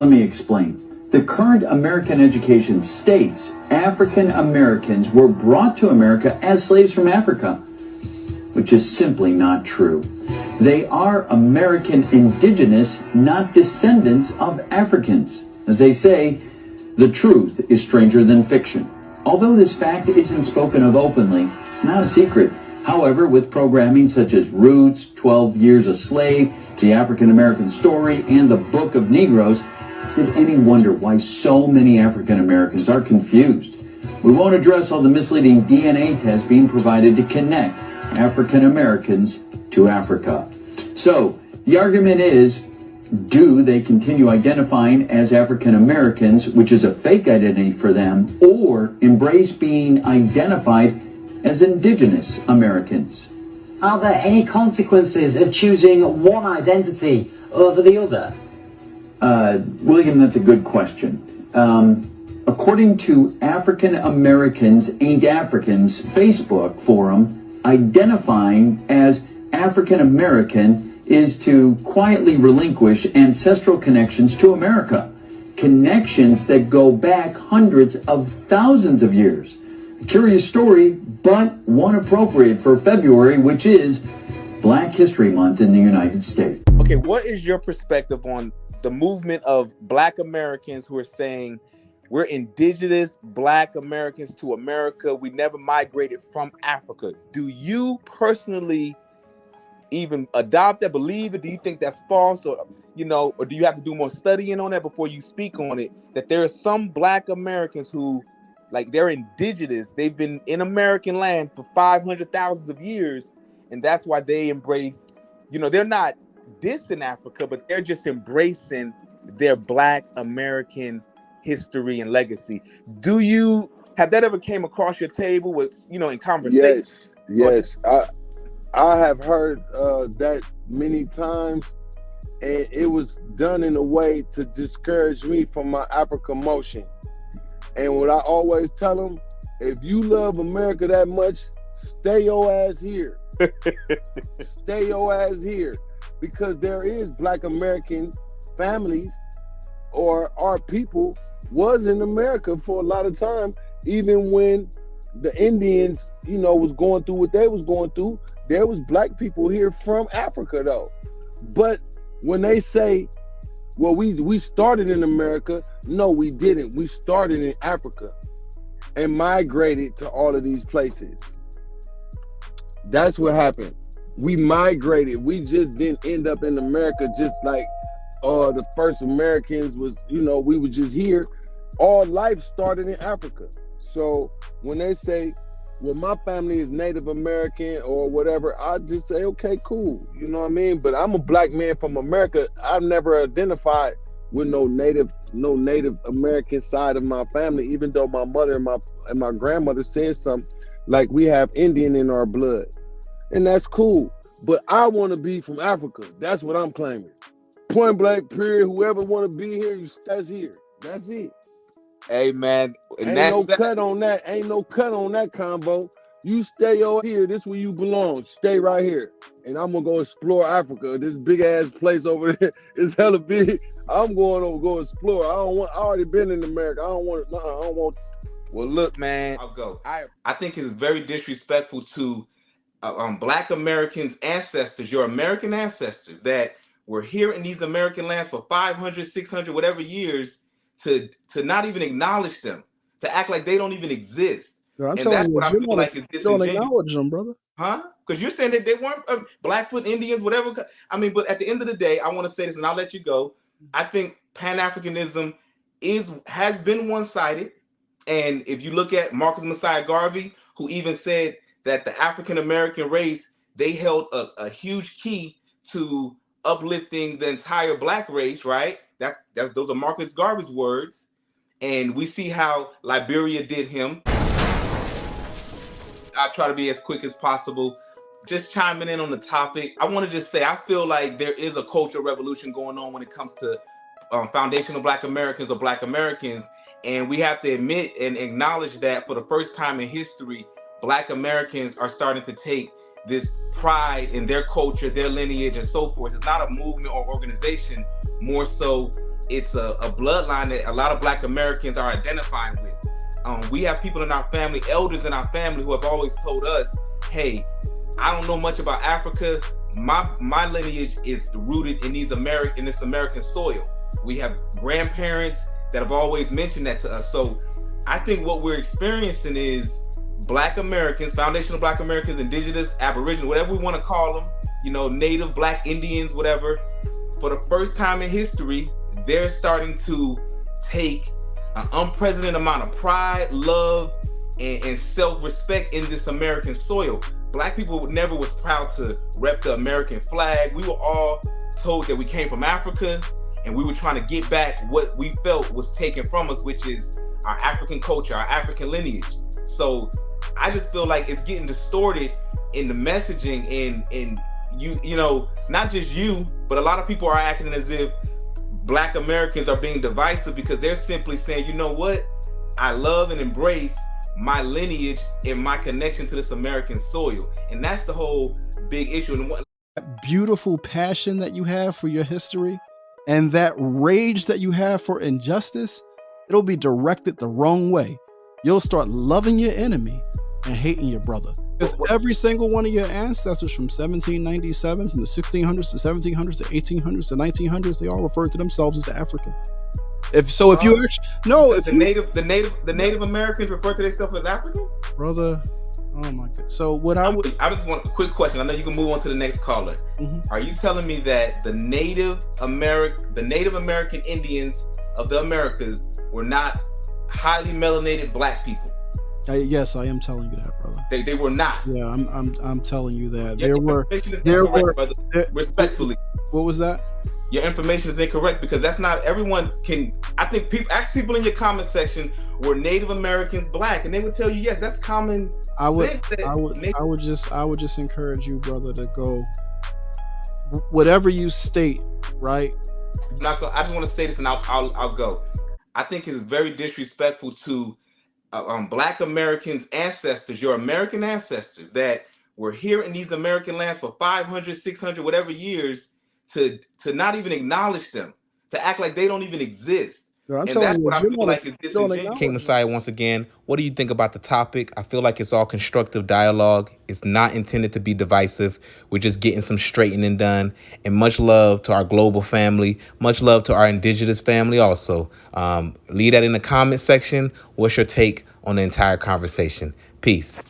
Let me explain. The current American education states African Americans were brought to America as slaves from Africa, which is simply not true. They are American indigenous, not descendants of Africans. As they say, the truth is stranger than fiction. Although this fact isn't spoken of openly, it's not a secret. However, with programming such as Roots, 12 Years a Slave, The African American Story, and The Book of Negroes, is it any wonder why so many African Americans are confused? We won't address all the misleading DNA tests being provided to connect African Americans to Africa. So, the argument is, do they continue identifying as African Americans, which is a fake identity for them, or embrace being identified as indigenous Americans? Are there any consequences of choosing one identity over the other? William, that's a good question. According to African Americans Ain't Africans Facebook forum, identifying as African American is to quietly relinquish ancestral connections to America, connections that go back hundreds of thousands of years. A curious story, but one appropriate for February, which is Black History Month in the United States. Okay, what is your perspective on the movement of Black Americans who are saying we're indigenous Black Americans to America, we never migrated from Africa? Do you personally even adopt that, believe it? Do you think that's false, or or do you have to do more studying on that before you speak on it? That there are some Black Americans who, like, they're indigenous, they've been in American land for 500,000 of years, and that's why they embrace, they're not dissing Africa, but they're just embracing their Black American history and legacy. Do you have that ever came across your table with, in conversation? Yes. I have heard that many times, and it was done in a way to discourage me from my Africa motion. And what I always tell them, if you love America that much, stay your ass here. Stay your ass here. Because there is Black American families, or our people was in America for a lot of time, even when the Indians, was going through what they was going through. There was Black people here from Africa though. But when they say, well, we started in America, no, we didn't. We started in Africa and migrated to all of these places. That's what happened. We migrated. We just didn't end up in America just like the first Americans was, we were just here. All life started in Africa. So when they say, well, my family is Native American or whatever, I just say, okay, cool. You know what I mean? But I'm a Black man from America. I've never identified with no Native American side of my family, even though my mother and my grandmother said something like we have Indian in our blood. And that's cool. But I want to be from Africa. That's what I'm claiming. Point blank, period. Whoever want to be here, you stays here. That's it. Hey, man. Ain't no cut on that. Ain't no cut on that combo. You stay over here. This is where you belong. Stay right here. And I'm going to go explore Africa. This big ass place over there is hella big. I'm going to go explore. I already been in America. I don't want. Well, look, man. I'll go. I think it's very disrespectful to Black Americans' ancestors, your American ancestors that were here in these American lands for 500, 600, whatever years, to not even acknowledge them, to act like they don't even exist. Girl, and that's what I feel like is disingenuous. Don't acknowledge them, brother. Huh? Because you're saying that they weren't Blackfoot Indians, whatever. I mean, but at the end of the day, I want to say this, and I'll let you go. I think Pan-Africanism has been one-sided. And if you look at Marcus Messiah Garvey, who even said that the African-American race, they held a huge key to uplifting the entire Black race, right? Those are Marcus Garvey's words. And we see how Liberia did him. I try to be as quick as possible. Just chiming in on the topic, I want to just say, I feel like there is a cultural revolution going on when it comes to foundational Black Americans or Black Americans. And we have to admit and acknowledge that for the first time in history, Black Americans are starting to take this pride in their culture, their lineage, and so forth. It's not a movement or organization. More so, it's a bloodline that a lot of Black Americans are identifying with. We have people in our family, elders in our family, who have always told us, "Hey, I don't know much about Africa. My lineage is rooted in this American soil." We have grandparents that have always mentioned that to us. So I think what we're experiencing is Black Americans, foundational Black Americans, indigenous, aboriginal, whatever we want to call them, native, Black Indians, whatever. For the first time in history, they're starting to take an unprecedented amount of pride, love, and self-respect in this American soil. Black people never was proud to rep the American flag. We were all told that we came from Africa, and we were trying to get back what we felt was taken from us, which is our African culture, our African lineage. So I just feel like it's getting distorted in the messaging, and not just you, but a lot of people are acting as if Black Americans are being divisive because they're simply saying, you know what? I love and embrace my lineage and my connection to this American soil. And that's the whole big issue. And that beautiful passion that you have for your history and that rage that you have for injustice, it'll be directed the wrong way. You'll start loving your enemy and hating your brother. Because every single one of your ancestors from 1797, from the 1600s to 1700s to 1800s to 1900s, they all referred to themselves as African. The Native Americans refer to themselves as African? Brother, oh my God. So I just want a quick question. I know you can move on to the next caller. Mm-hmm. Are you telling me that the Native American Indians of the Americas were not highly melanated Black people? Yes, I am telling you that, brother. They were not. Yeah, I'm telling you that. Respectfully. What was that? Your information is incorrect because that's not everyone can. I think ask people in your comment section, were Native Americans Black, and they would tell you yes, that's common. I would just encourage you, brother, to go whatever you state, right? I just want to say this, and I'll go. I think it's very disrespectful to Black Americans' ancestors, your American ancestors that were here in these American lands for 500, 600, whatever years, to not even acknowledge them, to act like they don't even exist. And that's what I feel like is disingenuous. King Messiah, once again, what do you think about the topic? I feel like it's all constructive dialogue. It's not intended to be divisive. We're just getting some straightening done. And much love to our global family. Much love to our indigenous family also. Leave that in the comment section. What's your take on the entire conversation? Peace.